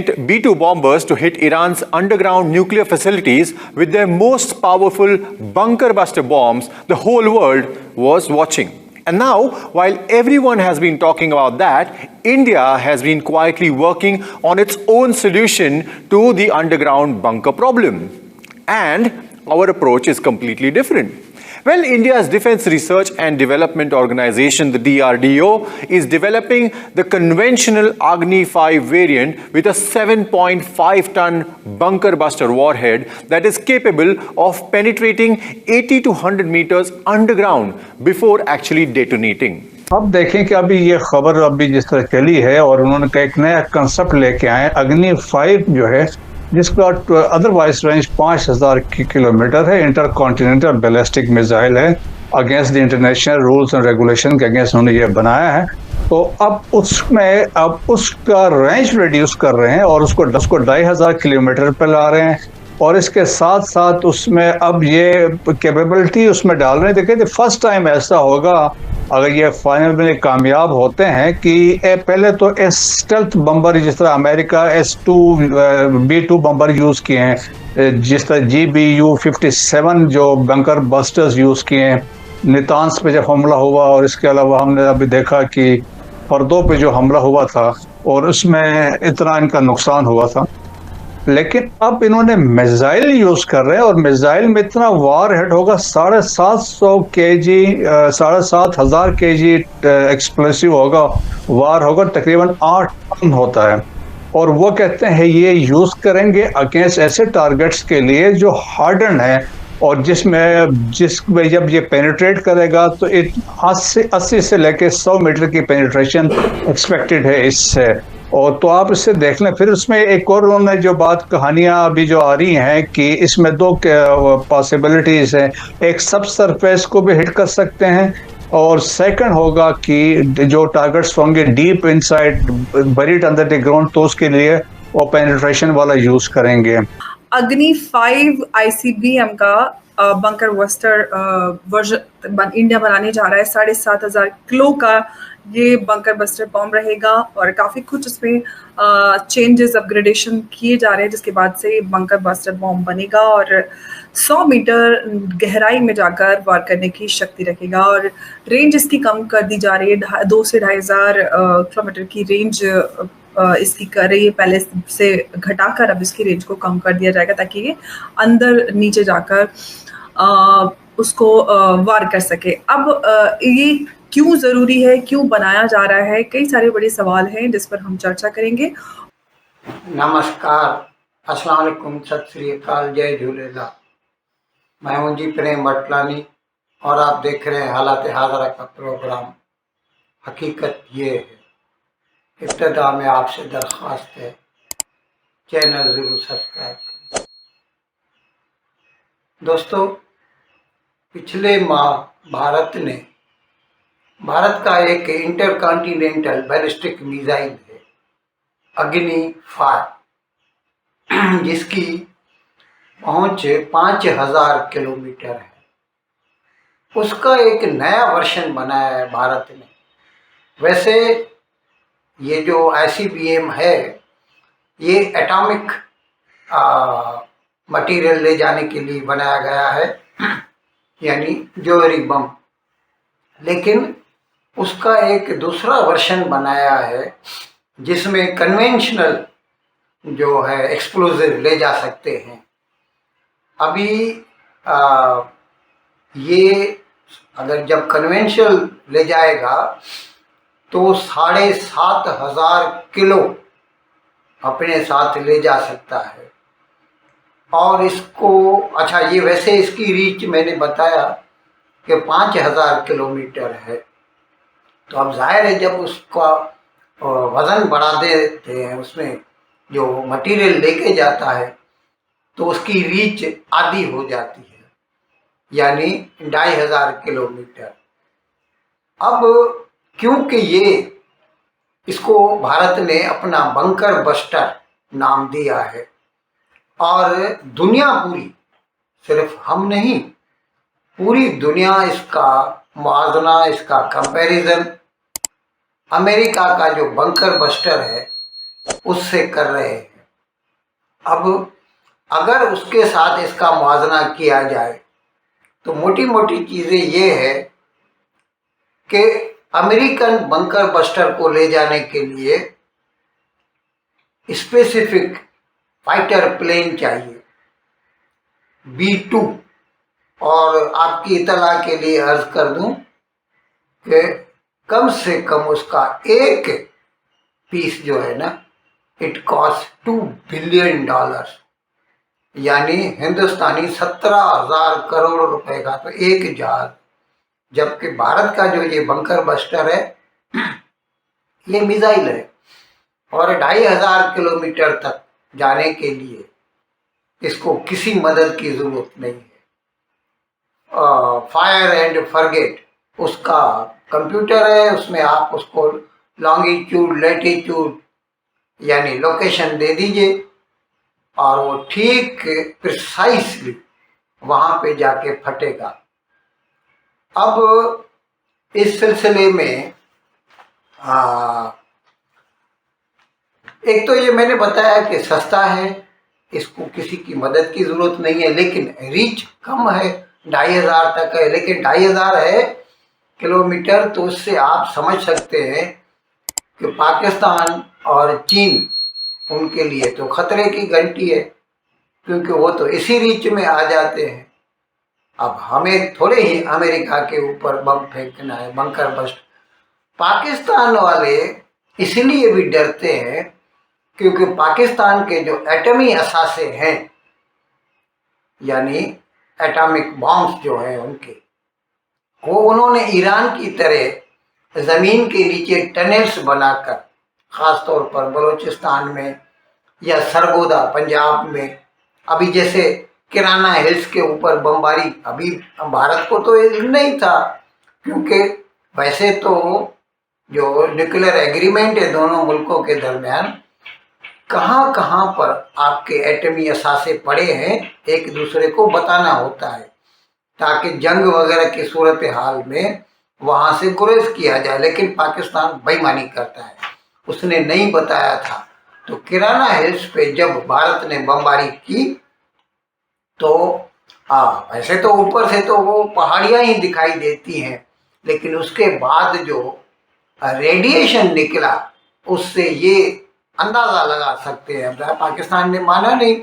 B-2 bombers to hit Iran's underground nuclear facilities with their most powerful bunker buster bombs, the whole world was watching. And now, while everyone has been talking about that, India has been quietly working on its own solution to the underground bunker problem. And our approach is completely different. Well, India's Defence Research and Development Organization, the DRDO, is developing the conventional Agni 5 variant with a 7.5-ton bunker buster warhead that is capable of penetrating 80 to 100 meters underground before actually detonating. अब देखें कि अभी ये खबर अभी जिस तरह चली है और उन्होंने एक नया कंसेप्ट लेके आए अग्नि 5 जो है जिसका अदरवाइज रेंज 5000 किलोमीटर है, इंटरकॉन्टिनेंटल बैलिस्टिक मिसाइल है, against the international rules and regulation के अगेंस्ट उन्होंने ये बनाया है। तो अब उसका रेंज रिड्यूस कर रहे हैं और उसको 2500 किलोमीटर पे ला रहे हैं और इसके साथ साथ उसमें अब ये कैपेबिलिटी उसमें डाल रहे हैं। देखिए फर्स्ट टाइम ऐसा होगा अगर ये फाइनल में कामयाब होते हैं कि पहले तो स्टेल्थ बम्बर जिस तरह अमेरिका B-2 बम्बर यूज़ किए हैं, जिस तरह GBU-57 जो बंकर बस्टर्स यूज़ किए हैं नितान्स पे जब हमला हुआ, और इसके अलावा हमने अभी देखा कि फर्दों पे जो हमला हुआ था और उसमें इतना इनका नुकसान हुआ था। लेकिन अब इन्होंने मिसाइल यूज कर रहे हैं और मिसाइल में इतना वार हेड होगा 750 केजी 7,500 केजी एक्सप्लोसिव होगा, वार होगा तकरीबन 8 टन होता है। और वो कहते हैं ये यूज करेंगे अगेंस्ट ऐसे टारगेट्स के लिए जो हार्डन है और जिसमें जब ये पेनिट्रेट करेगा तो 80 से लेके 100 मीटर की पेनिट्रेशन एक्सपेक्टेड है इससे। और तो आप इससे देख लें। फिर उसमें एक और उन्होंने जो कहानियां अभी जो आ रही हैं कि इसमें 2 पॉसिबिलिटीज हैं, एक सब सरफेस को भी हिट कर सकते हैं और सेकंड होगा कि जो टारगेट्स होंगे deep inside buried under the ground तो उसके लिए वो पेनिट्रेशन वाला यूज करेंगे। अग्नि 5 ICBM का बंकर बस्टर वर्जन इंडिया बनाने जा रहा है। 7,500 किलो का ये बंकर बस्टर बॉम्ब रहेगा और काफ़ी कुछ उसमें चेंजेस अपग्रेडेशन किए जा रहे हैं, जिसके बाद से बंकर बस्टर बॉम्ब बनेगा और 100 मीटर गहराई में जाकर वार करने की शक्ति रखेगा। और रेंज इसकी कम कर दी जा रही है, 2 से 2,500 किलोमीटर की रेंज इसकी कर रही है, पहले से घटाकर अब इसकी रेंज को कम कर दिया जाएगा ताकि ये अंदर नीचे जाकर उसको वार कर सके। अब ये क्यों ज़रूरी है, क्यों बनाया जा रहा है, कई सारे बड़े सवाल हैं जिस पर हम चर्चा करेंगे। नमस्कार, अस्सलाम वालेकुम, सत श्री अकाल, जय झूलेलाल। मैं हूं जी प्रेम बटलानी और आप देख रहे हैं हालात हाज़रा का प्रोग्राम। हकीकत ये है, इब्तिदा में आपसे दरख्वास्त है चैनल ज़रूर सब्सक्राइब करें। दोस्तों, पिछले माह भारत का एक इंटरकॉन्टिनेंटल बैलिस्टिक मिसाइल है अग्नि 5 जिसकी पहुंच 5,000 किलोमीटर है। उसका एक नया वर्जन बनाया है भारत ने। वैसे ये जो ICBM है ये एटॉमिक मटेरियल ले जाने के लिए बनाया गया है, यानी जोहरी बम। लेकिन उसका एक दूसरा वर्जन बनाया है जिसमें कन्वेंशनल जो है एक्सप्लोजिव ले जा सकते हैं। अभी ये अगर जब कन्वेंशनल ले जाएगा तो 7,500 किलो अपने साथ ले जा सकता है। और इसको ये वैसे इसकी रीच मैंने बताया कि 5,000 किलोमीटर है। तो अब जाहिर है जब उसका वज़न बढ़ा देते हैं, उसमें जो मटेरियल लेके जाता है तो उसकी रीच आधी हो जाती है, यानी 2,500 किलोमीटर। अब क्योंकि इसको भारत ने अपना बंकर बस्टर नाम दिया है और दुनिया पूरी, सिर्फ हम नहीं, पूरी दुनिया इसका मुआवजा, इसका कंपैरिजन अमेरिका का जो बंकर बस्टर है उससे कर रहे हैं। अब अगर उसके साथ इसका मुआवजा किया जाए तो मोटी मोटी चीज़ें ये है कि अमेरिकन बंकर बस्टर को ले जाने के लिए स्पेसिफिक फाइटर प्लेन चाहिए B-2। और आपकी इतला के लिए अर्ज कर दूं कि कम से कम उसका एक पीस जो है ना, इट कॉस्ट $2 बिलियन, यानी हिंदुस्तानी 17,000 करोड़ रुपए का तो एक जहाज। जबकि भारत का जो ये बंकर बस्टर है ये मिसाइल है और 2,500 किलोमीटर तक जाने के लिए इसको किसी मदद की जरूरत नहीं है। फायर एंड फॉरगेट उसका कंप्यूटर है, उसमें आप उसको लॉन्गिट्यूड लैटिट्यूड यानी लोकेशन दे दीजिए और वो ठीक प्रिसाइसली वहाँ पे जाके फटेगा। अब इस सिलसिले में एक तो ये मैंने बताया कि सस्ता है, इसको किसी की मदद की ज़रूरत नहीं है, लेकिन रीच कम है, 2,500 तक है। लेकिन 2,500 है किलोमीटर, तो उससे आप समझ सकते हैं कि पाकिस्तान और चीन उनके लिए तो खतरे की घंटी है, क्योंकि वो तो इसी रीच में आ जाते हैं। अब हमें थोड़े ही अमेरिका के ऊपर बम फेंकना है, बंकर बस्ट। पाकिस्तान वाले इसलिए भी डरते हैं क्योंकि पाकिस्तान के जो एटमी असासे हैं, यानी एटॉमिक बॉम्ब्स जो हैं उनके, वो उन्होंने ईरान की तरह ज़मीन के नीचे टनल्स बनाकर, ख़ास तौर पर बलूचिस्तान में या सरगोदा पंजाब में, अभी जैसे किराना हिल्स के ऊपर बमबारी, अभी भारत को तो ये नहीं था, क्योंकि वैसे तो जो न्यूक्लियर एग्रीमेंट है दोनों मुल्कों के दरमियान, कहाँ कहाँ पर आपके एटमी असासे पड़े हैं एक दूसरे को बताना होता है, ताकि जंग वगैरह की सूरत हाल में वहाँ से गुरेज किया जाए। लेकिन पाकिस्तान बेईमानी करता है, उसने नहीं बताया था। तो किराना हिल्स पे जब भारत ने बमबारी की तो वैसे तो ऊपर से तो वो पहाड़ियाँ ही दिखाई देती हैं, लेकिन उसके बाद जो रेडिएशन निकला उससे ये अंदाज़ा लगा सकते हैं। पाकिस्तान ने माना नहीं,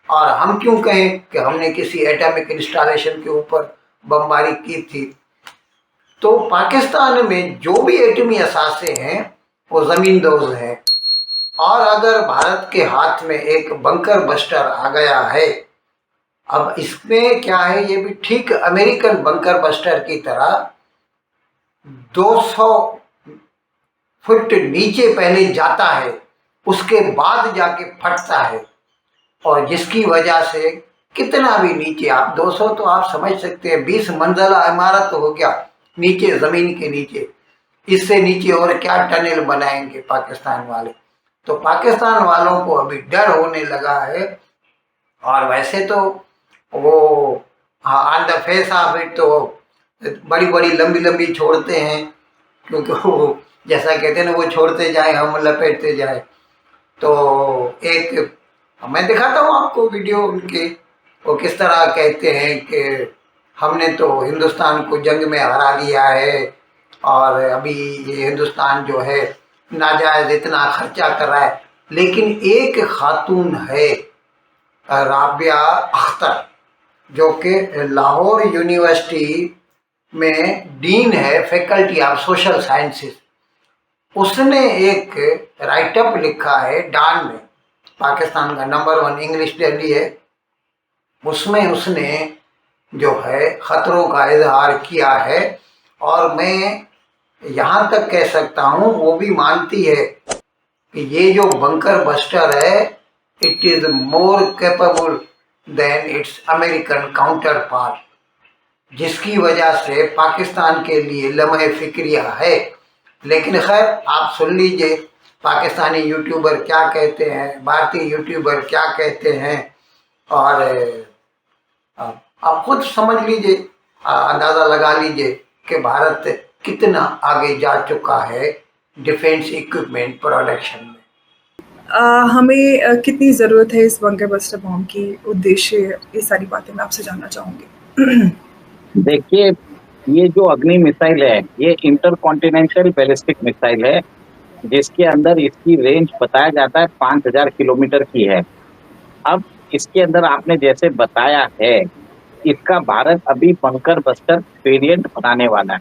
और हम क्यों कहें कि हमने किसी एटॉमिक इंस्टॉलेशन के ऊपर बमबारी की थी। तो पाकिस्तान में जो भी एटमी असासे हैं वो ज़मींदोज़ हैं, और अगर भारत के हाथ में एक बंकर बस्टर आ गया है, अब इसमें क्या है, ये भी ठीक अमेरिकन बंकर बस्टर की तरह 200 फुट नीचे पहले जाता है, उसके बाद जाके फटता है, और जिसकी वजह से कितना भी नीचे, आप 200 तो आप समझ सकते हैं 20 मंजिला इमारत हो गया नीचे, ज़मीन के नीचे, इससे नीचे और क्या टनल बनाएंगे पाकिस्तान वाले। तो पाकिस्तान वालों को अभी डर होने लगा है, और वैसे तो वो on the face of it तो बड़ी बड़ी लंबी लंबी छोड़ते हैं, क्योंकि वो जैसा कहते हैं ना, वो छोड़ते जाए हम लपेटते जाए। तो एक मैं दिखाता हूँ आपको वीडियो उनके, वो किस तरह कहते हैं कि हमने तो हिंदुस्तान को जंग में हरा दिया है, और अभी ये हिंदुस्तान जो है नाजायज़ इतना खर्चा कर रहा है। लेकिन एक खातून है राबिया अख्तर, जो कि लाहौर यूनिवर्सिटी में डीन है, फैकल्टी ऑफ सोशल साइंसेस, उसने एक राइटअप लिखा है डॉन में, पाकिस्तान का नंबर 1 इंग्लिश डेली है, उसमें उसने जो है ख़तरों का इजहार किया है। और मैं यहाँ तक कह सकता हूँ वो भी मानती है कि ये जो बंकर बस्टर है, it is more capable than its American counterpart, जिसकी वजह से पाकिस्तान के लिए लम्हे फिक्रिया है। लेकिन खैर आप सुन लीजिए पाकिस्तानी यूट्यूबर क्या कहते हैं, भारतीय यूट्यूबर क्या कहते हैं, और आप खुद समझ लीजिए, अंदाज़ा लगा लीजिए कि भारत कितना आगे जा चुका है डिफेंस इक्विपमेंट प्रोडक्शन में। हमें कितनी ज़रूरत है इस बंकर बस्टर बॉम्ब की, उद्देश्य, ये सारी बातें मैं आपसे जानना चाहूँगी। देखिए, ये जो अग्नि मिसाइल है, ये इंटरकॉन्टिनेंटल बैलिस्टिक मिसाइल है, जिसके अंदर इसकी रेंज बताया जाता है 5000 किलोमीटर की है। अब इसके अंदर आपने जैसे बताया है, इसका भारत अभी बंकर बस्टर वेरिएंट बनाने वाला है।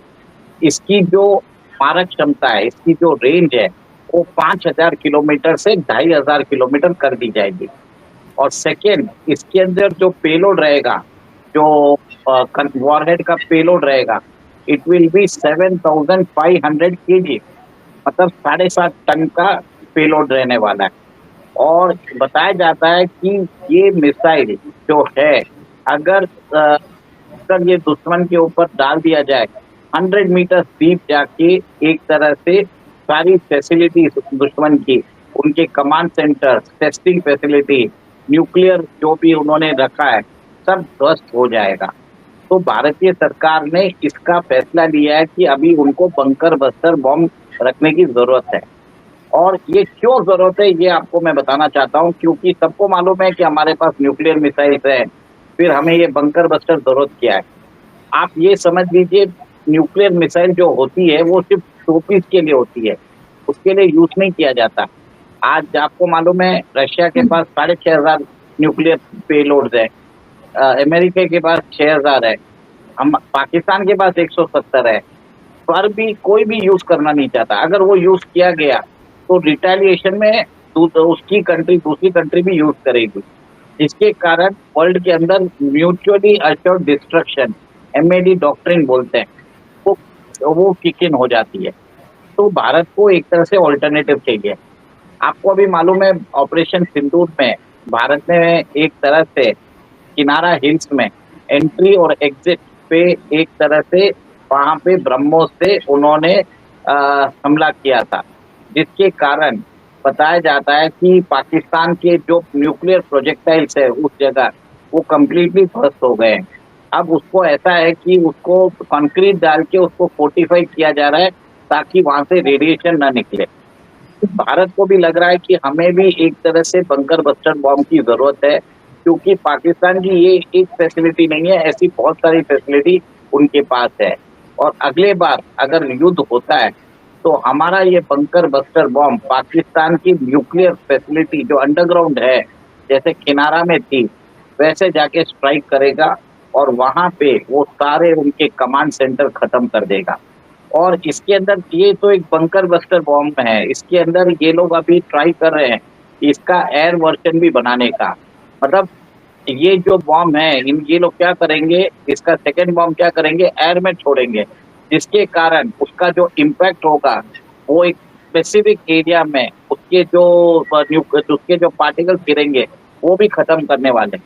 इसकी जो मारक क्षमता है, इसकी जो रेंज है, वो 5000 किलोमीटर से 2500 किलोमीटर कर दी जाएगी। और सेकेंड, इसके अंदर जो पेलोड रहेगा, जो वॉरहेड का पेलोड रहेगा, इट विल बी 7500 kg, मतलब 7.5 टन का पेलोड रहने वाला है। और बताया जाता है कि ये मिसाइल जो है, अगर ये दुश्मन के ऊपर डाल दिया जाए, 100 मीटर डीप जाके एक तरह से सारी फैसिलिटी दुश्मन की, उनके command centre, testing facility, nuclear जो भी उन्होंने रखा है, सब ध्वस्त हो जाएगा। तो भारतीय सरकार ने इसका फैसला लिया है कि अभी उनको बंकर बस्टर बॉम्ब रखने की जरूरत है। और ये क्यों जरूरत है, ये आपको मैं बताना चाहता हूँ, क्योंकि सबको मालूम है कि हमारे पास न्यूक्लियर मिसाइल्स है, फिर हमें ये बंकर बस्टर जरूरत क्या है। आप ये समझ लीजिए, न्यूक्लियर मिसाइल जो होती है वो सिर्फ शोपीस के लिए होती है, उसके लिए यूज नहीं किया जाता। आज आपको मालूम है रशिया के पास 6500 न्यूक्लियर पेलोड्स है, अमेरिका के पास 6000 है, हम पाकिस्तान के पास 170 है, पर भी कोई भी यूज करना नहीं चाहता। अगर वो यूज किया गया तो रिटेलिएशन में उसकी कंट्री, दूसरी कंट्री भी यूज करेगी, जिसके कारण वर्ल्ड के अंदर mutually assured destruction, MAD doctrine बोलते हैं, वो किक इन हो जाती है। तो भारत को एक तरह से ऑल्टरनेटिव चाहिए। आपको अभी मालूम है ऑपरेशन सिंदूर में भारत ने एक तरह से किनारा हिल्स में एंट्री और एग्जिट पे एक तरह से वहां पे ब्रह्मोस से उन्होंने हमला किया था, जिसके कारण बताया जाता है कि पाकिस्तान के जो न्यूक्लियर प्रोजेक्टाइल्स है उस जगह, वो कंप्लीटली ध्वस्त हो गए हैं। अब उसको ऐसा है कि उसको कंक्रीट डाल के उसको फोर्टिफाई किया जा रहा है ताकि वहां से रेडिएशन ना निकले। भारत को भी लग रहा है कि हमें भी एक तरह से बंकर बस्टर बॉम्ब की जरूरत है, क्योंकि पाकिस्तान की ये एक फैसिलिटी नहीं है, ऐसी बहुत सारी फैसिलिटी उनके पास है। और अगले बार अगर युद्ध होता है तो हमारा ये बंकर बस्टर बॉम्ब पाकिस्तान की न्यूक्लियर फैसिलिटी जो अंडरग्राउंड है, जैसे किनारा में थी, वैसे जाके स्ट्राइक करेगा और वहां पे वो सारे उनके कमांड सेंटर खत्म कर देगा। और इसके अंदर ये तो एक बंकर बस्टर बॉम्ब है, इसके अंदर ये लोग अभी ट्राई कर रहे हैं इसका एयर वर्जन भी बनाने का। मतलब ये जो बॉम्ब है, ये लोग क्या करेंगे, इसका सेकेंड बॉम्ब क्या करेंगे, एयर में छोड़ेंगे, जिसके कारण उसका जो इम्पैक्ट होगा वो एक स्पेसिफिक एरिया में उसके जो पार्टिकल्स गिरेंगे वो भी खत्म करने वाले।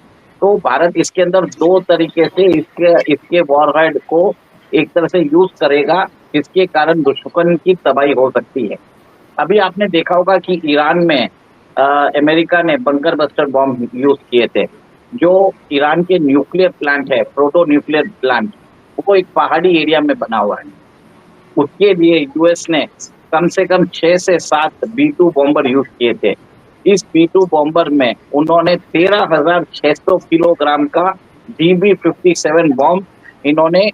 तो भारत इसके अंदर दो तरीके से इसके वॉरहेड को एक तरह से यूज करेगा, जिसके कारण दुश्मन की तबाही हो सकती है। अभी आपने देखा होगा कि ईरान में अमेरिका ने बंकर बस्टर बॉम्ब यूज किए थे। जो ईरान के न्यूक्लियर प्लांट है, प्रोटो न्यूक्लियर प्लांट, वो एक पहाड़ी एरिया में बना हुआ है। उसके लिए यूएस ने कम से कम 6 से 7 B2 बॉम्बर यूज किए थे। इस B2 बॉम्बर में उन्होंने 13,600 किलोग्राम का DB-57 बॉम्ब इन्होंने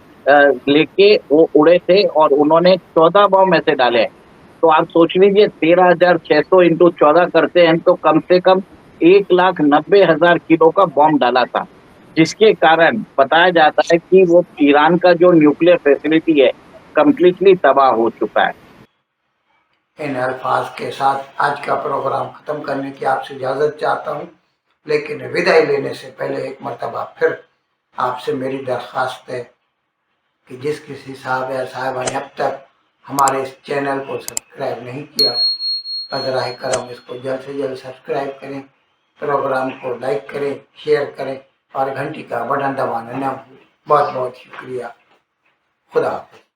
लेके वो उड़े थे और उन्होंने 14 बॉम्ब ऐसे डाले। तो आप सोच लीजिए 13,600 इंटू 14 करते हैं तो कम से कम 1,90,000 किलो का बॉम्ब डाला था, जिसके कारण बताया जाता है कि वो ईरान का जो न्यूक्लियर फैसिलिटी है कंप्लीटली तबाह हो चुका है। इन अल्फाज के साथ आज का प्रोग्राम ख़त्म करने की आपसे इजाज़त चाहता हूँ, लेकिन विदाई लेने से पहले एक मरतबा फिर आपसे मेरी दरख्वास्त है कि जिस किसी साहब या साहिबा ने अब तक हमारे इस चैनल को सब्सक्राइब नहीं किया, बज़राए करम इसको जल्द से जल्द सब्सक्राइब करें, प्रोग्राम को लाइक करें, शेयर करें और घंटी का बटन दबाना न भूलें। बहुत बहुत शुक्रिया। खुदा हाफ़िज़।